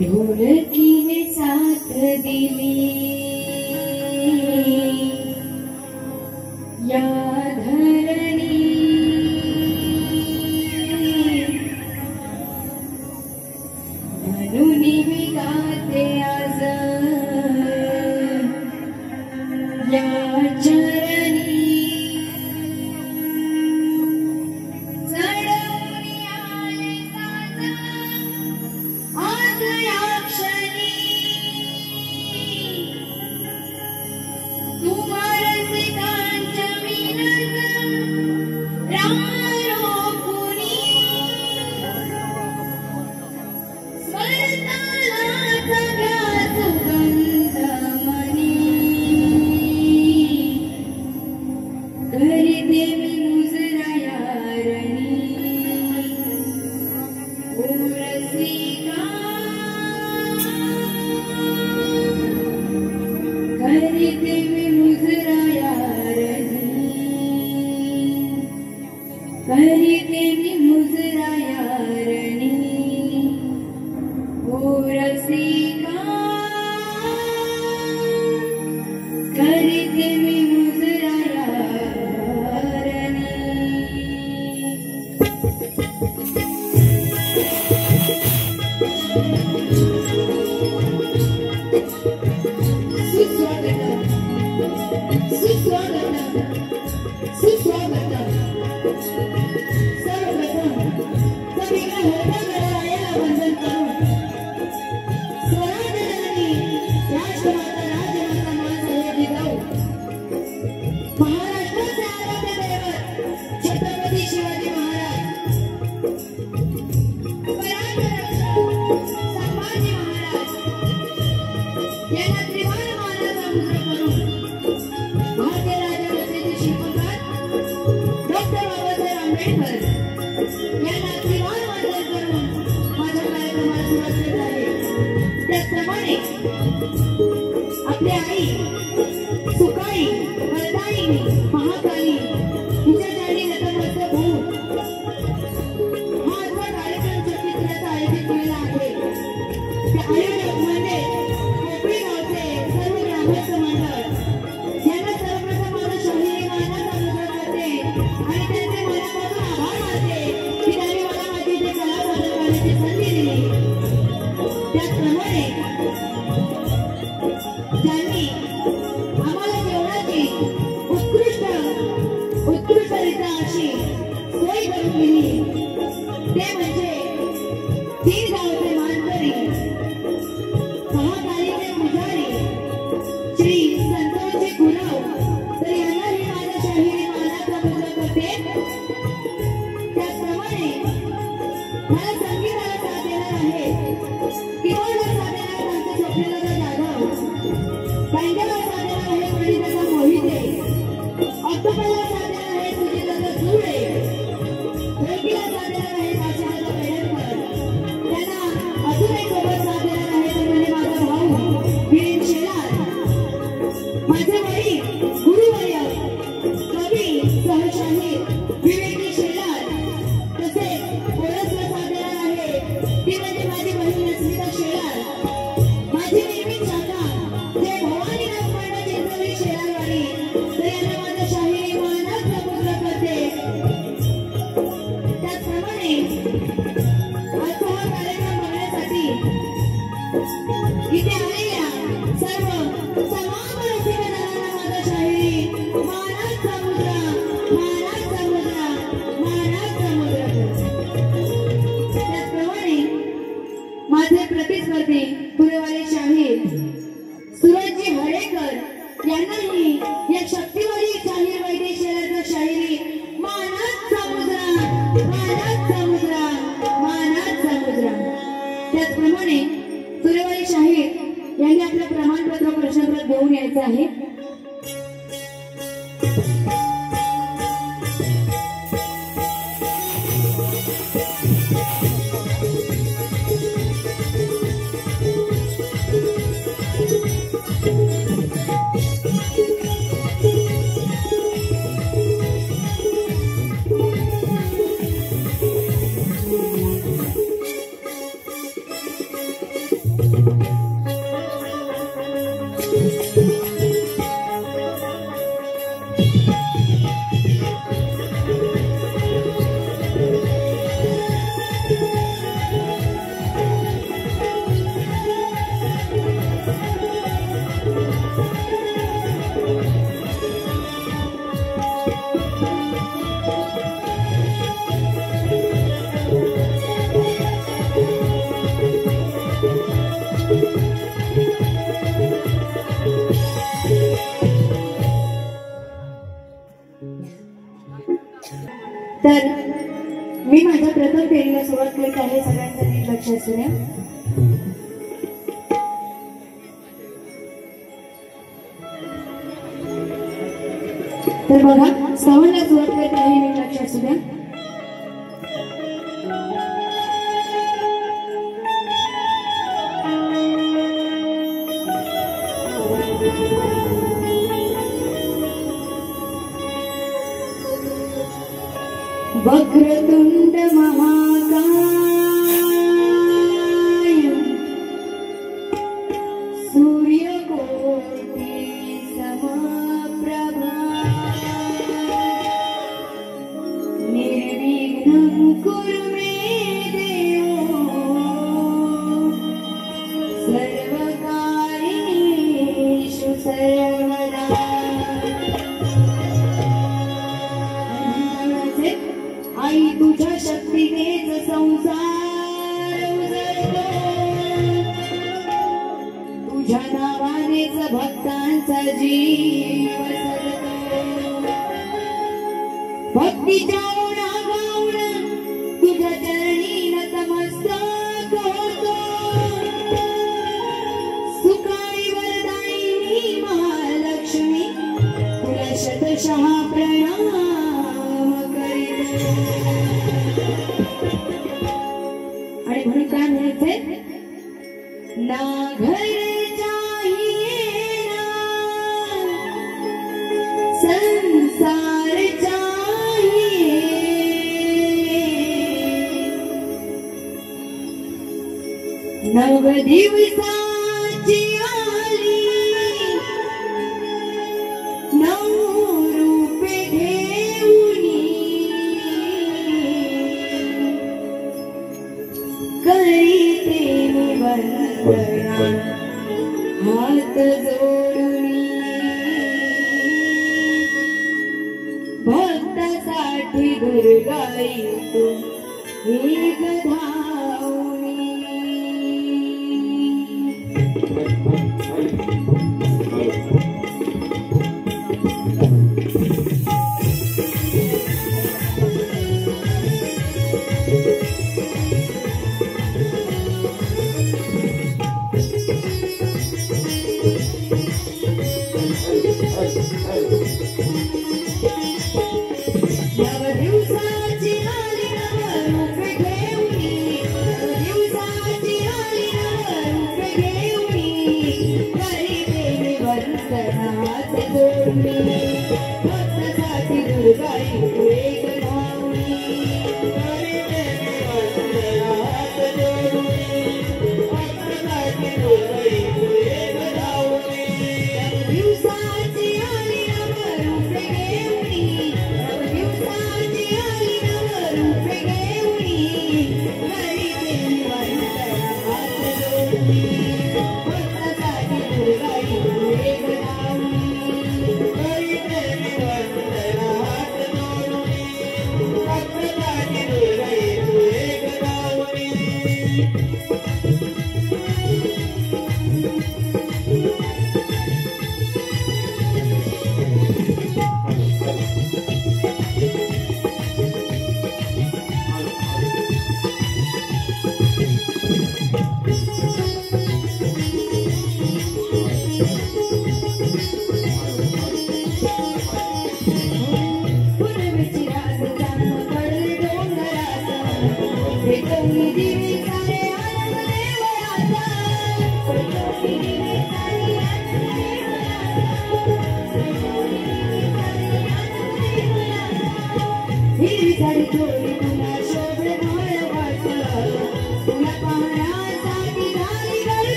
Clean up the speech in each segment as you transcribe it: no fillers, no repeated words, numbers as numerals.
ढोलकीने साथ दिली या धरणी म्हणून मी गाते आज या चरणी चढवून आले साज आज या क्षणी तुम्हारे कांचवीनच रारोपुनी स्वरताला सगळा सुगंध मनी करीते मी मुजरा यारणी ओ रसिका करीते मी मुजरा यारणी करीते मी मुजरा यारणी ओ रसिका करीते मी मुजरा यारणी छत्रपती शिवाजी महाराज संभाजी महाराज यांना त्रिवार मानाचा मुजरा करून भारतीय राज्यघटनेचे शिल्पकार डॉक्टर बाबासाहेब आंबेडकर यांना त्रिवार मानले करून माझ्या कार्यक्रमाला सुरुवात करत आहे। त्याचप्रमाणे आपली आई सुकाळी वरदायिनी महाकाली हिच्या चरणी नतमस्तक होऊन हा आजचा कार्यक्रम चित्रचा आयोजित केला आहे। त्या आयोजक म्हणजे कोपरी गावचे सर्व ग्रामस्थ मंडळ यांना सर्वप्रथम माझं शाहिरी मानाचा मुजरा करते आणि त्यांचे मनापासून आभार मानते की त्यांनी मला माझी इथे कला सादर करण्याची संधी दिली। त्याचप्रमाणे त्यांनी आम्हाला जेवणाची उत्कृष्टरित्या अशी सोय करून दिली ते म्हणजे 3 गावचे मानकरी मंत्री महाकालीचे पुजारी श्री संतोषजी गुरव तर यांनाही माझ्या शाहिरी मानाचा मुद्रा करते। त्याचप्रमाणे मला संगीताला साथ देणार आहे किंवा साथ देणार त्यांचे स्वप्नीलता जाधव, बँकेला साथ देणार आहे पंडितदा मोहिते, ऑक्टोपरला साथ देणार आहे सुजितदा जुळे, ढोलकीला साथ देणार आहे काशीनाथ पेडणकर, त्यांना अजून एक सोबत साथ देणार आहे तो म्हणजे माझा भाऊ विरेन शेलार, माझे वडील गुरुवर्य कवी सहशाहीर विवेकी शेलार, तसेच कोरसला साथ देणार आहे ती म्हणजे माझी बहीण अस्मिता शेलार, माझी निर्मित शाखा जे भवानी नागपांडा चिंचोली शेलारवाडी तर यांना माझ्या शाहिरी मानात समुद्र करते। त्याचप्रमाणे आजचा हा कार्यक्रम बघण्यासाठी इथे आलेल्या सर्व तमाम रसिकजनांना माझा शाहिरी मानात समुद्र मानात समुद्र मानात समुद्र करते। त्याचप्रमाणे माझे प्रतिस्पर्धी पुरेवाले शाहीर सूरजजी हळेकर यांनाही या शक्तिवादी शाहीर वैद्य शेलारचा शाहिरी मानात समुद्र मानात समुद्र मानात समुद्र। त्याचप्रमाणे पुरेवाले शाहीर यांनी आपलं प्रमाणपत्र प्रशस्त्र देऊन यायचं आहे। तर मी माझ्या प्रथम फेरीला सुरुवात करत आहे, सगळ्यांसाठी लक्ष असू द्या। तर बघा श्रवणला सुरुवात करत आहे, मी लक्ष असू द्या। वक्रतुंड महाकाय सूर्यकोटि समप्रभा निर्विघ्नं कुरु मे देव सर्वकार्येषु सर्वदा। आई तुझ्या शक्तीनेच संसार उजळतो, तुझ्या नावानेच भक्तांचा जीव सरतो, भक्तीच्या ओढागाऊन तुझ्या चरणी नतमस्तक होतो, सुखाई वरदायिनी महालक्ष्मी तुला शतशः प्रणाम। आणि म्हणून काय म्हणायचंय, ना घर चाहिए ना संसार चाहिए, नव दिवसाची आली नऊ रूपे घेऊनी, करीते वंदना हात जोडूनी, भक्तासाठी दुर्गाई तू एक धावनी।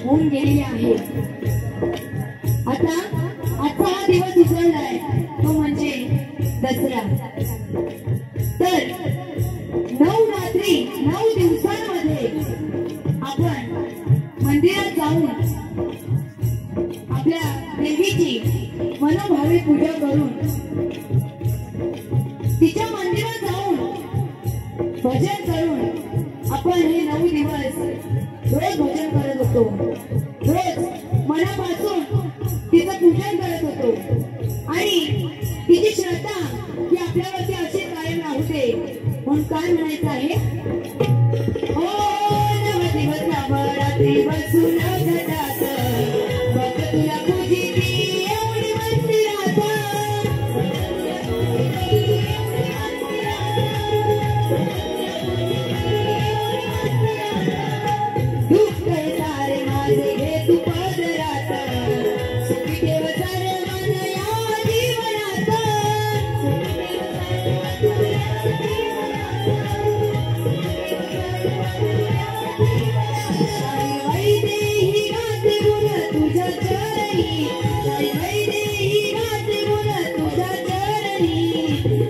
होऊन गेलेली आहे। आता आजचा हा दिवस उजळलाय तो म्हणजे दसरा। तर 9 रात्री 9 दिवसांमध्ये आपण मंदिरात जाऊन आपल्या देवीची मनोभावे पूजा करून तिच्या मंदिरात जाऊन भजन करून आपण हे 9 दिवस रोज भजन करत होतो, रोज मनापासून तिचं पूजन करत होतो आणि तिची श्रद्धा ही आपल्यावरती अशी कायम राहू दे म्हणून काय म्हणायचं आहे? ओ 9 दिवस नवरात्री बसून घटात भक्त तुला पूजिती एवढी मंदिरात। दुःख सारे माझे घे तू पदरात, सुखी ठेव सर्वांना या जीवनात। साई वैदेही गाते गुण तुझ्या चरणी, साई वैदेही गाते गुण तुझ्या चरणी।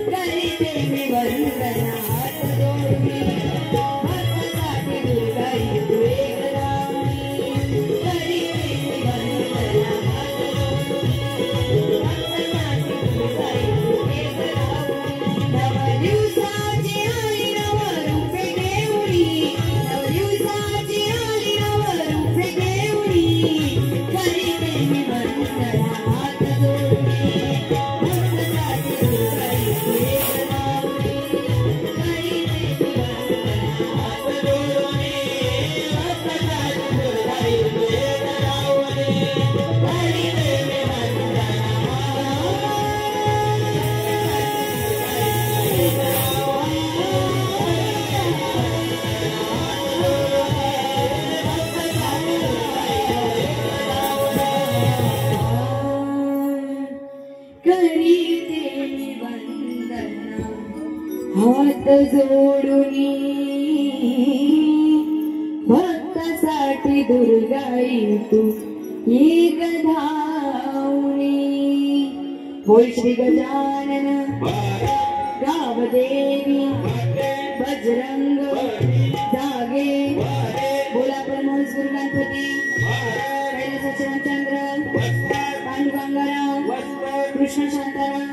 करीते मी वंदना हात जोडून, भक्तासाठी दुर्गाई तू एक रावणी। करीते मी वंदना हात जोडून, भक्तासाठी दुर्गाई तू एक रावणी। 9 दिवसाची आली नव रूपे देऊळी, 9 दिवसाची आली नव रूपे देऊळी। करीते मी वंदना हात जोडून, भक्तासाठी दुर्गाई तू एक रावणी। करीते मी वंदना हात जोडून, भक्तासाठी दुर्गाई तू एक रावणी। करीते मी वंदना करीते मी वंदना हात जोडूनी, भक्तासाठी दुर्गाई तू एक धावणी। बोल श्री गजानन गावदेवी बजरंग जागे बोला परमहंस गुरु गणपती कैलास रामचंद्र पांडुरंगाराम कृष्ण शांताराम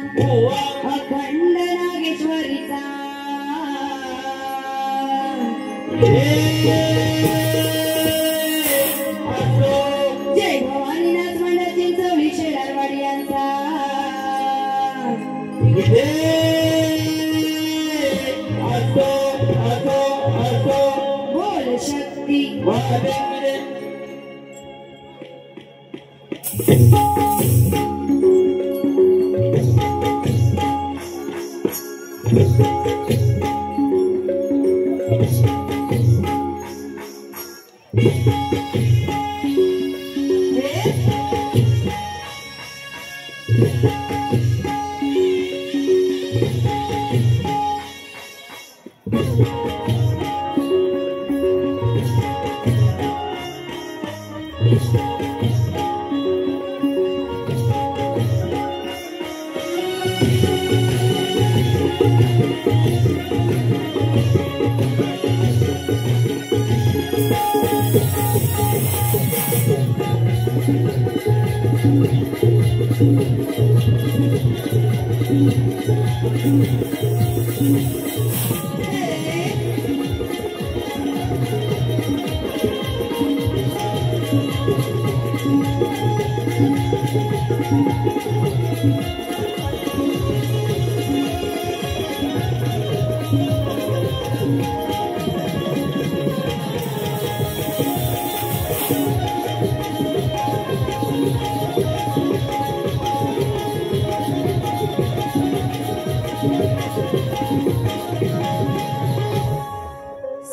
अखंड नागेश्वरीचा जय भवानी नाथ मंडळ चिंचवली शेलारवाडी यांचा बोल शक्ती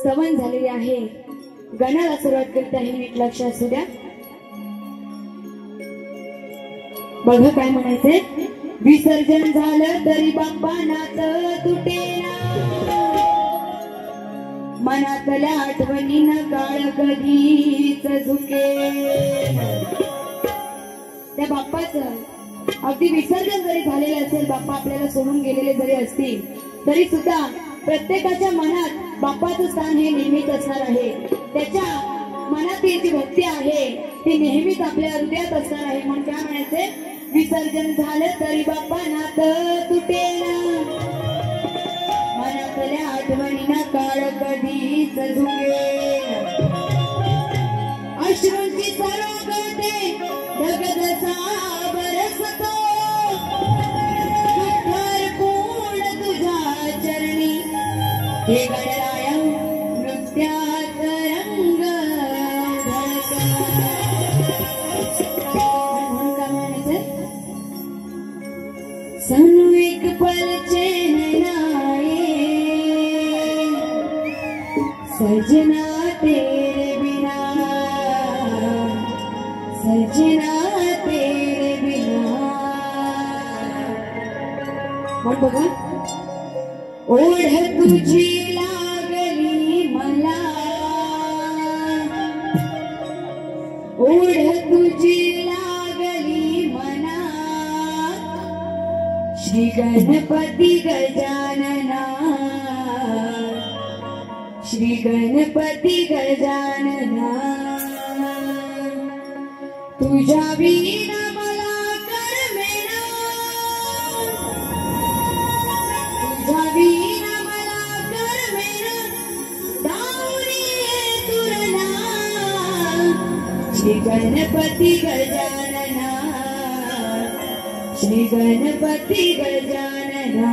सवन झालेली आहे. गणाला सुरुवात करीत आहे. नीट लक्ष असू द्या. बघा काय म्हणायचंय. विसर्जन झालं तरी बाप्पा नात तुटेना, मनातल्या आठवणीनं काळ कधीच झुके. त्या बाप्पाचं अगदी विसर्जन जरी झालेलं असेल, बाप्पा आपल्याला सोडून गेलेले जरी असतील, तरी सुद्धा प्रत्येकाच्या मनात बाप्पाचं स्थान हे नेहमीच असणार आहे. त्याच्या मनातील जी भक्ती आहे ती नेहमीच आपल्या हृदयात असणार आहे. म्हणून काय म्हणायचे. विसर्जन झालं तरी बाप्पा नात तुटेना, मनातल्या आठवणीना काळ कधीच झुके. अश्रूंची सर्व कळते ढगदसा बरसतो, दुःखर तुझ्या चरणी हे गणराया नृत्यात रंग धरतो. म्हणून काय म्हणायचं. सनू एक पल चैन नाए, सजना तेरे बिना, सजना तेरे बिना. मग बघा. ओढ तुझी लागली मला, ओढ तुझी लागली मना, श्री गणपती गजानना, श्री गणपती गजानना. तुझ्या विना मला करमेना, तुझ्या विना मला करमेना, दावरी तुरना, श्री गणपती गजानना, श्री गणपती गजानना.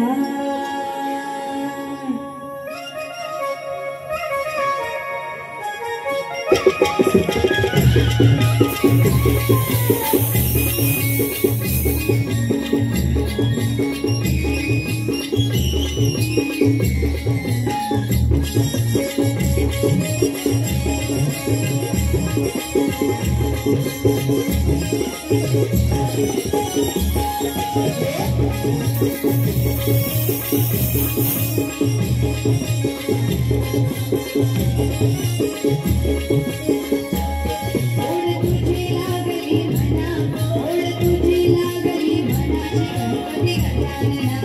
गणपती गजानना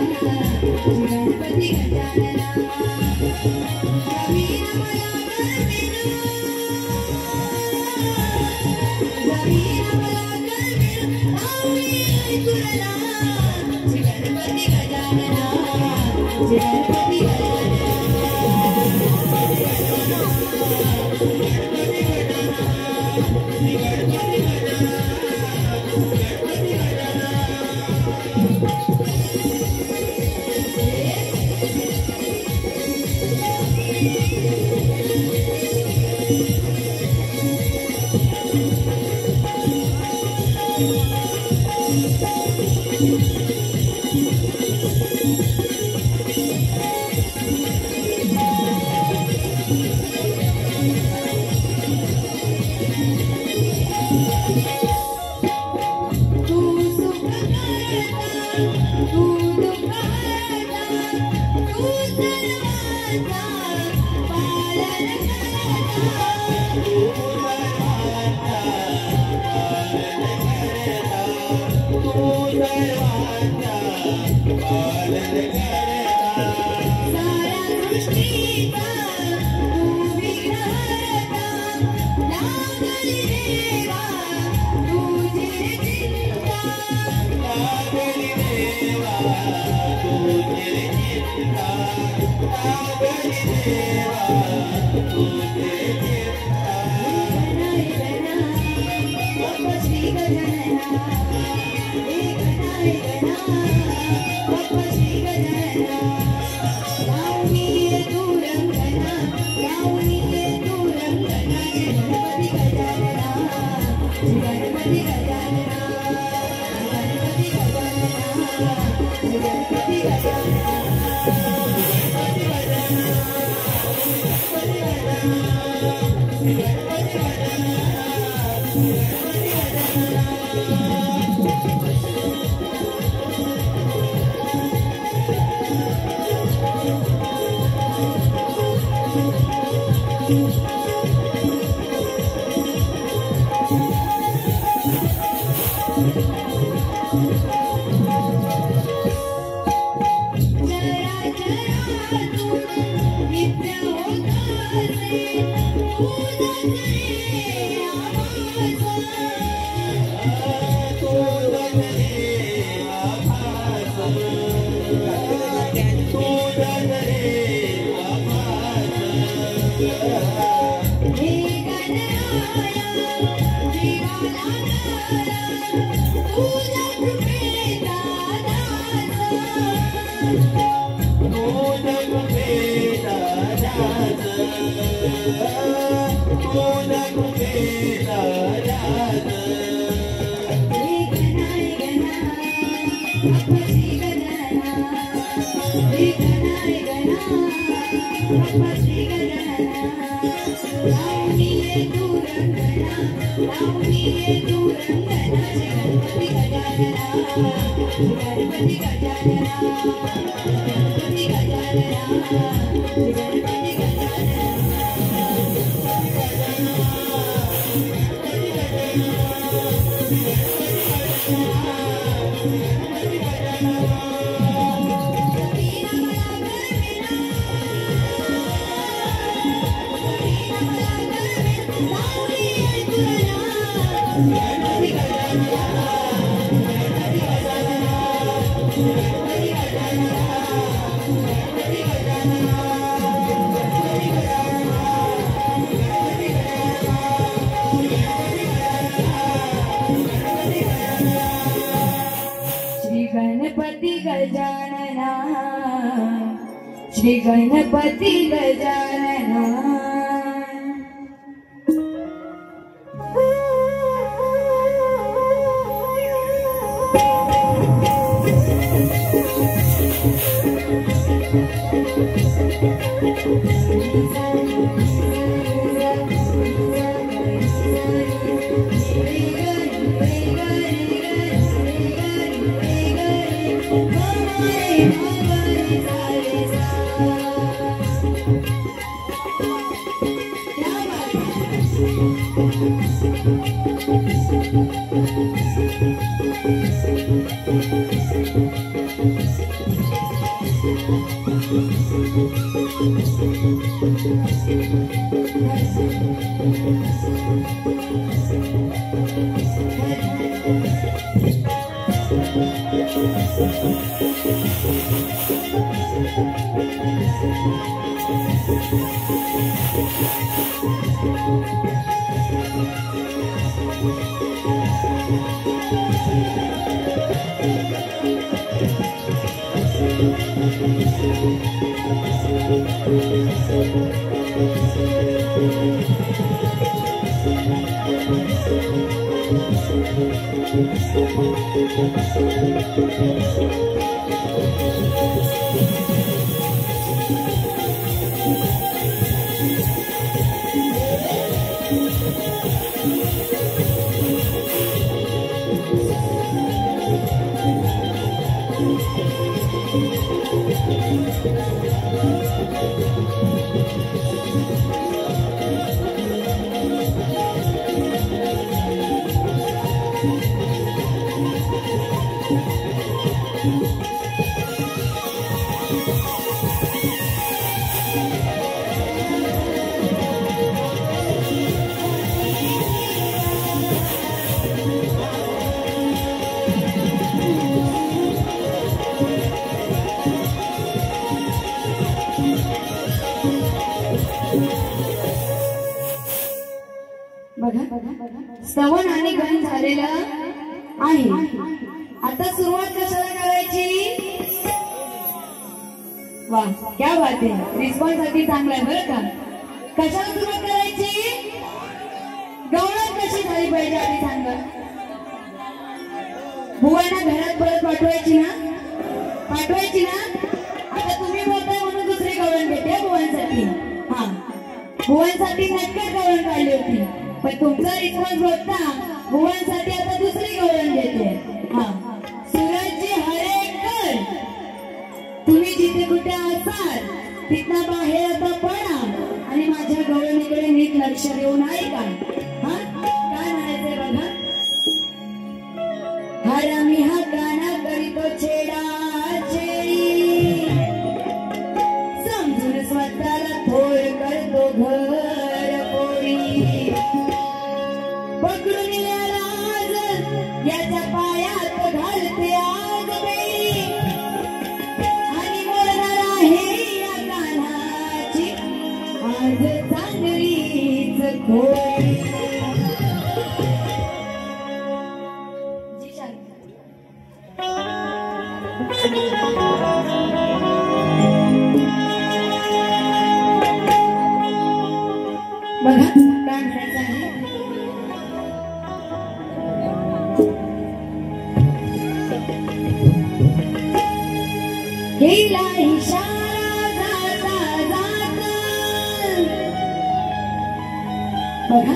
गणपती गजानना जमीन मला गणपती जमीन मला गणपती तुला गणपती गजानना गणपती श्री गणपती गजानना श्रवण आणि गायन झालेलं आहे. आता सुरुवात कशाला करायची? वा, क्या बात आहे. रिस्पॉन्स साठी चांगला आहे बरं का. कशाला सुरुवात करायची? गवळण कशी झाली पाहिजे आधी सांगा. बुवांना घरात परत पाठवायची ना? पाठवायची ना? आता तुम्ही बोलताय म्हणून दुसरी गवळण घेते बुवांसाठी. हा, बुवांसाठी नटकट गवळण काढली होती, पण तुमचा रिस्पॉन्स बघता बुवांसाठी आता दुसरी गवळण घेते. हा, सूरजजी हरेकर, तुम्ही जिथे कुठे असाल तिथनं बाहेर आता पडा आणि माझ्या गवळणीकडे नीट लक्ष देऊन ऐका. हा, काय म्हणायचंय बघा. हरामी हा गाणं करीतो छेडा छेडी, समजून स्वतःला थोर करतो घर पोळी, पकडून आज याच्या पायात घालते आज बेडी, आणि मोडणार आहे या गाण्याची आज चांगलीच खोडी. बघा काय म्हणायचं आहे. गेला इशारा जाता जाता. बघा,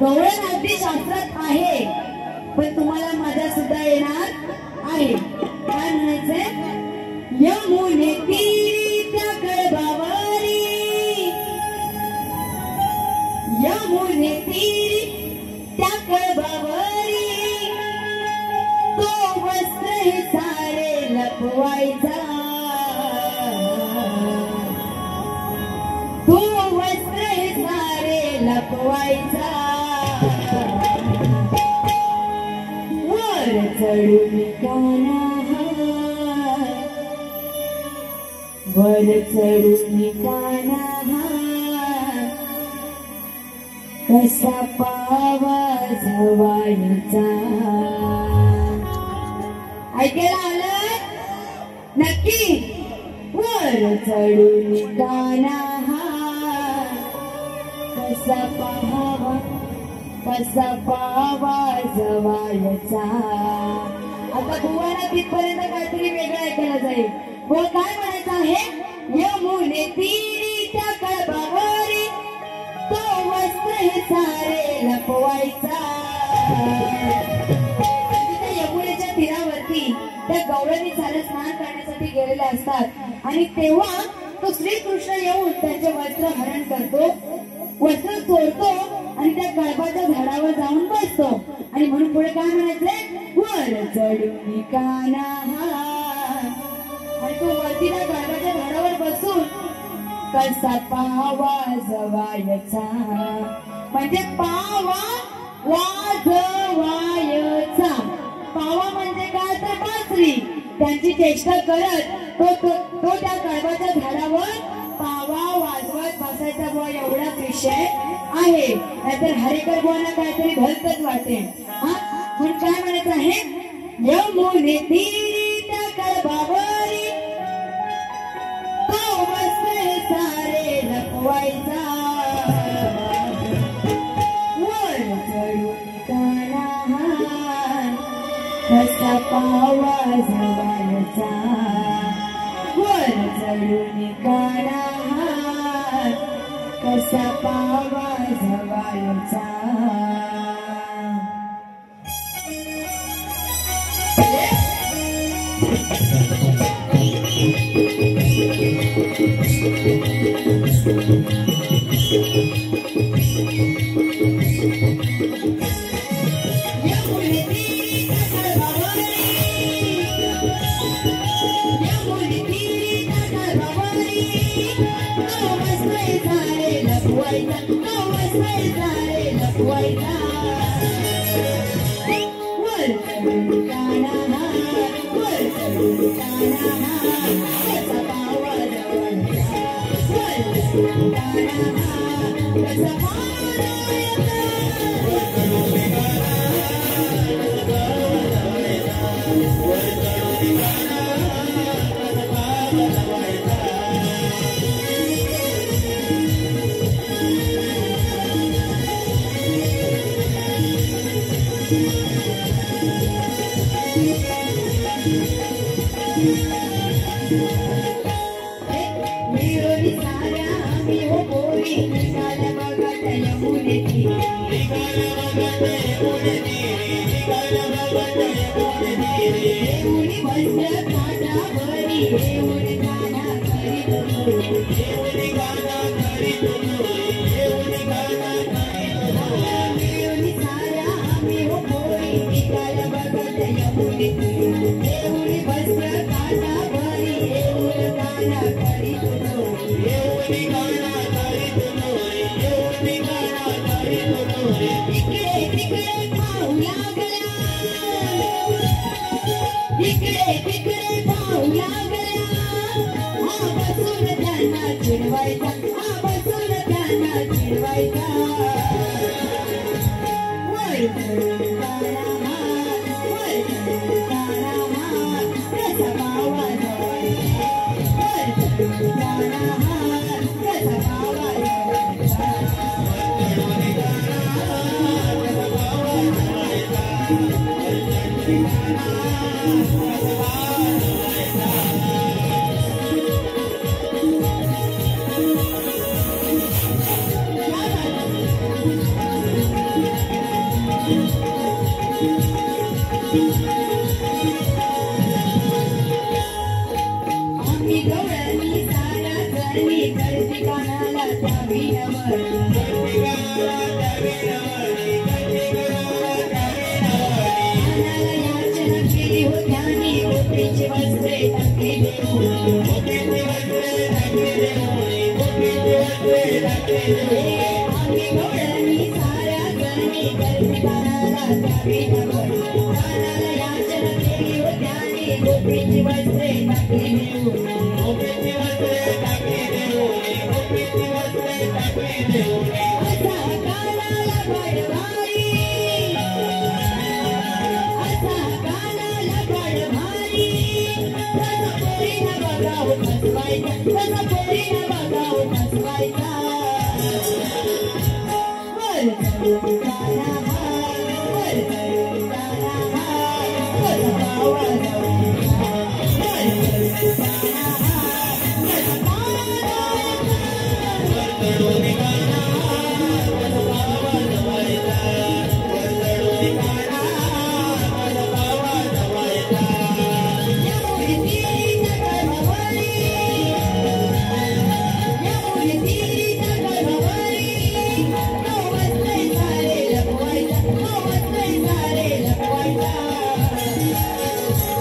गवळण अगदी शास्त्रात आहे, पण तुम्हाला मजा सुद्धा येणार आहे. काय म्हणायचंय. यमुने तीरी त्या गळभावारी, यमुने तीरी त्या गळभावारी, तो वस्त्र हे सारे लपवायचा, तो वस्त्र हे सारे लपवायचा, वर चढून काना, वर चढून काना, कसा पावा जवानीचा. ऐकायला आलं नक्की. वर चढून काना, कसा पावा, कसा पावा जवानीचा. आता बुवाला तिथपर्यंत काहीतरी वेगळं ऐकायला जाईल. बुवा काय म्हणायचं आहे. यमुने तीरी त्या गळभावारी, तो वस्त्र हे सारे लपवायचा. यमुनेच्या तीरावरती त्या गवळणी सारे स्नान करण्यासाठी गेलेले असतात आणि तेव्हा तो श्रीकृष्ण येऊन त्याचे वस्त्र हरण करतो, वस्त्र चोरतो आणि त्या कळपाच्या झाडावर जाऊन बसतो. आणि म्हणून पुढे काय म्हणायचंय, वर चढून काना, आणि तो वरती त्या कळपाच्या झाडावर बसून कसा पावा जवायचा, म्हणजे पावा वाजवायचा. पावा म्हणजे काय तर बासरी. त्यांची चेष्टा करत तो त्या कळबाच्या झाडावर पावा वाजवत बसायचा बुवा, एवढाच विषय आहे. नाहीतर हरेकर बुवांना काहीतरी भलतच वाटेल. म्हणून काय म्हणायचं आहे, यमुने तीरी त्या कळबावरी तो वस्त्र सारे लपवायचा, वर चढून काना कसा पावा जवायचा, वर चढून काना कसा पावा जवायचा.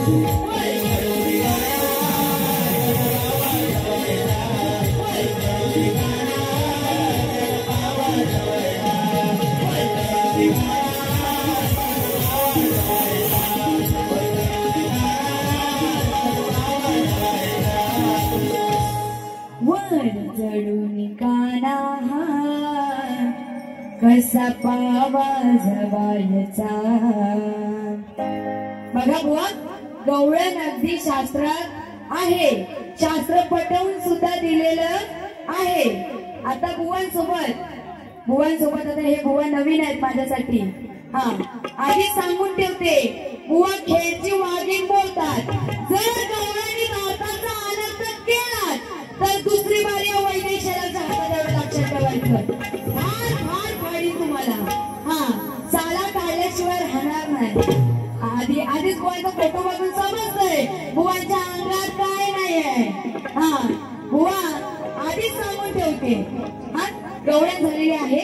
वर चढून काना कसा पावा जवायचा. बघा बुवा, गवळण अगदी शास्त्रात आहे, शास्त्र पटवून सुद्धा दिलेलं आहे. आता बुवांसोबत आता हे बुवा नवीन आहेत माझ्यासाठी. हा, आधी सांगून ठेवते, बुवा खेळची वाघीण बोलतात. जर गवळणी नाताचा आनंद केला तर दुसरी बारी वैदेशाच्या हातात एवढं लक्षात ठेवायचं. फार फाडी तुम्हाला. हा, साला काढल्याशिवाय राहणार नाही. आधीच बुवाचा फोटो बघून समजतंय बुवाच्या अंगात काय नाहीये. हा, बुवा आधीच सांगून ठेवते. हा, गवळण झालेली आहे.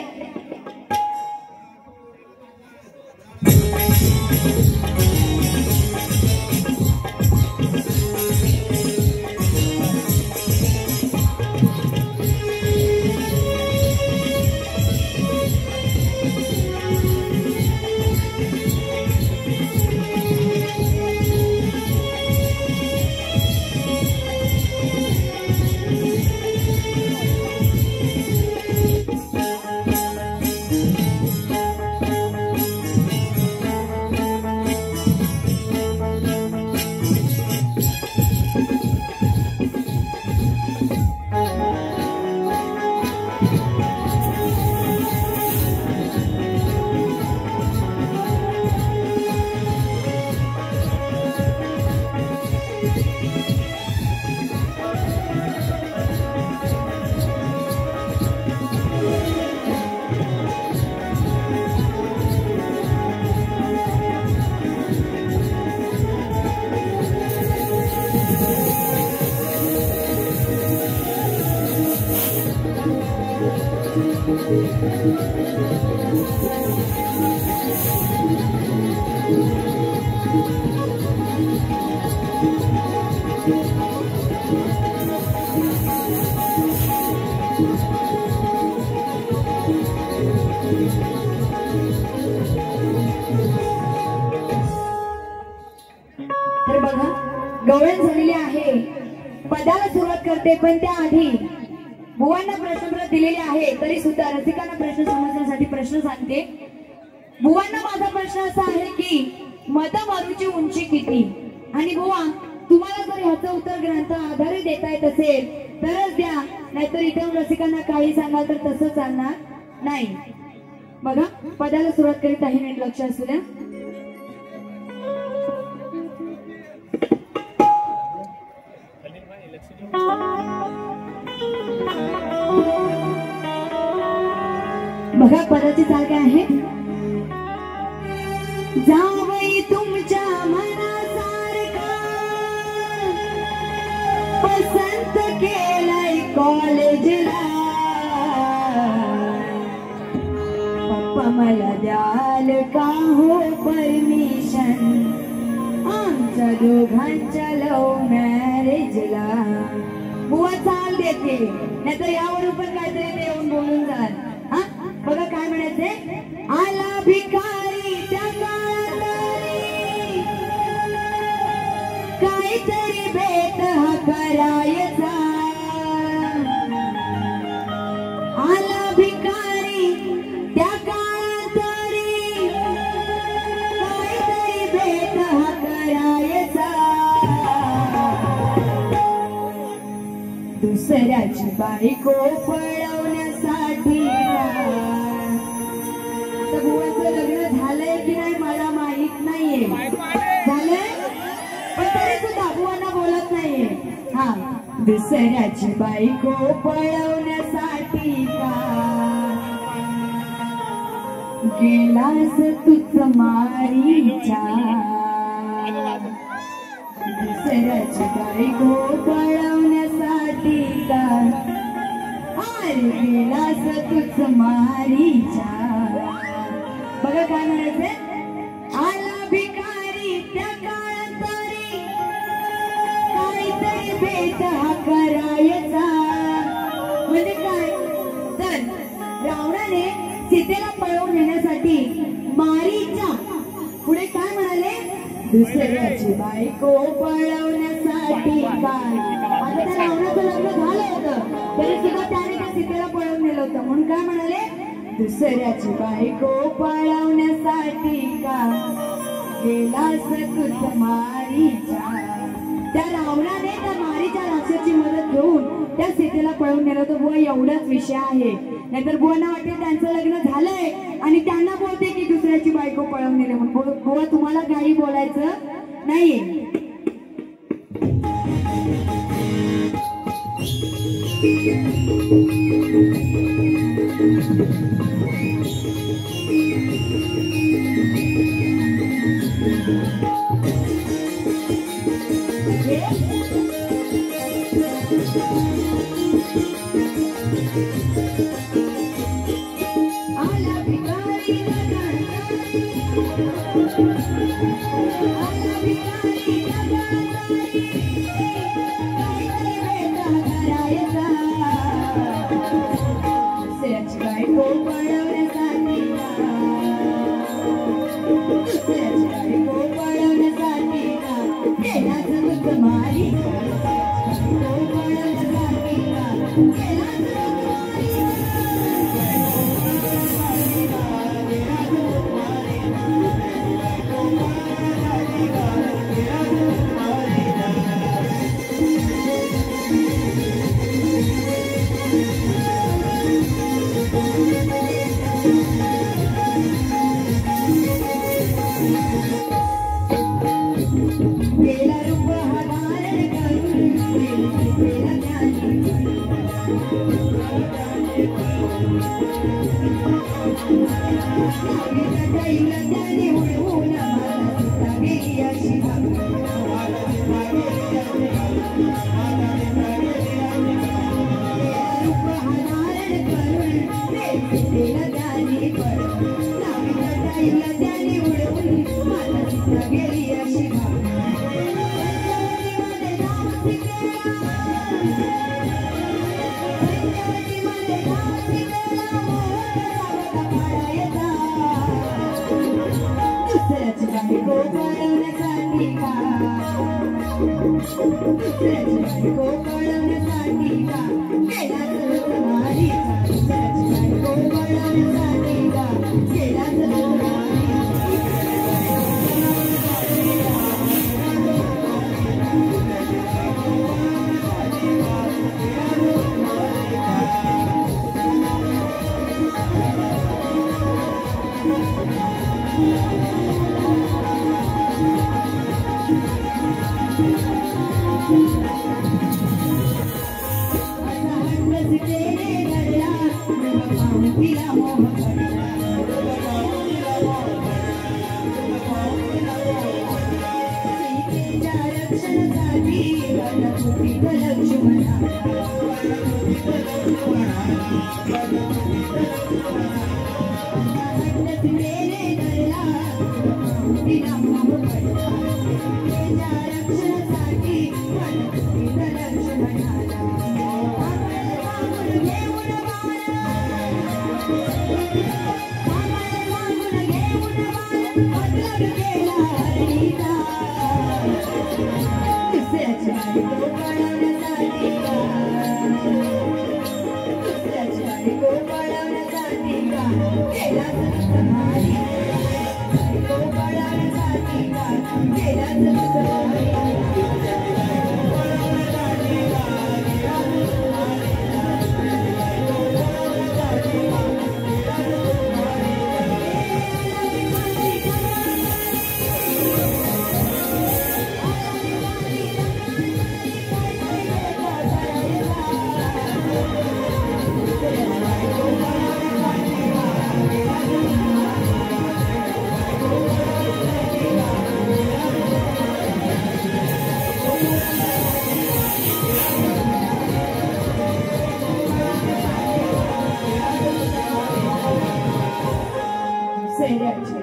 तर बघा, गवळण झालेली आहे. पदाला सुरुवात करते, पण त्याआधी बुवांना प्रश्नपत्र दिलेले आहे. तरी सुद्धा रसिकांना प्रश्न समजण्यासाठी प्रश्न सांगते. बुवांना माझा प्रश्न असा आहे की मधमारूची उंची किती? आणि बुवा, तुम्हाला जर ह्याचं उत्तर ग्रंथ आधारे देता येत असेल तरच द्या, नाहीतर इथे रसिकांना काही सांगाल तर तसं चालणार नाही. बघा, पदाला सुरुवात करीत आहे. नीट लक्ष असू द्या. बघा, पदाची चाल काय आहे. जावई तुमच्या मनासारखा पसंत केलाय कॉलेजला, पप्पा मला द्याल का हो परमिशन आमच्या दोघांच्या लव्ह मॅरेजला. बुवा चाल देते, नाहीतर यावरून पण काहीतरी ते येऊन बोलून जाल. हा, बघा काय म्हणायचे. आला भिकारी त्या काळातरी काहीतरी भेट हा करायचा. आला भिकारी त्या काळातरी काहीतरी भेट हा करायचा. दुसऱ्याची बायको पळवण्यासाठी. बुवाचं लग्न झालंय की नाही मला माहित नाहीये. झालंय, पण तरी सुद्धा बुवांना बोलत नाहीये. हा, दुसऱ्याची बायको पळवण्यासाठी का गेलास तूच मारीच्या. दुसऱ्याची बायको पळवण्यासाठी का गेलास तूच मारीच्या. बघा काय म्हणायचंय. आला भिकारी त्या काळातरी दुसऱ्याची बायको पळवण्यासाठी काय. आता त्या रावणाचं लग्न झालं होतं तरी सुद्धा त्याने त्या सीतेला पळवून नेलं होतं. म्हणून काय म्हणाले, दुसऱ्याची बायको पळवण्यासाठी का गेलास तुझ मारीच्या. त्या रावणाने त्या मारीच्या राक्षसाची मदत घेऊन त्या सीतेला पळवून नेलं होतं. बुवा एवढाच विषय आहे. नाहीतर बुवांना वाटेल त्यांचं लग्न झालंय आणि त्यांना बोलते की दुसऱ्याची बायको पळवून नेले म्हणून. बुवा तुम्हाला काही बोलायचं नाहीये.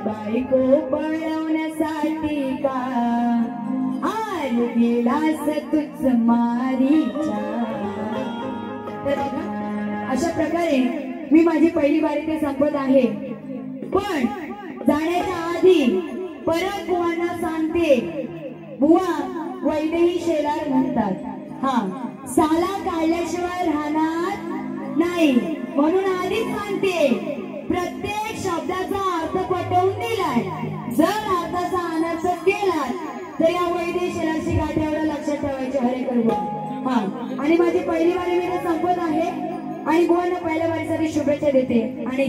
बायको पळवण्यासाठी का आर गेलास तुझ मारीच्या. तर अशा प्रकारे मी माझी पहिली बारी ते संपत आहे. पण जाण्याच्या आधी परत बुवांना सांगते, बुवा वैदेही शेलार म्हणतात, हा साला काढल्याशिवाय राहणार नाही, म्हणून आधीच सांगते प्रत्येक शब्दाचा अर्थ पटवून दिलाय. जर अर्थाचा अनर्थ केला तर या वैदेही शेलारची गाठ एवढं लक्षात ठेवायचे. हरे करू. हा आणि माझी पहिली वारी मी संपत आहे आणि बुवांना पहिल्या वारीसाठी शुभेच्छा देते आणि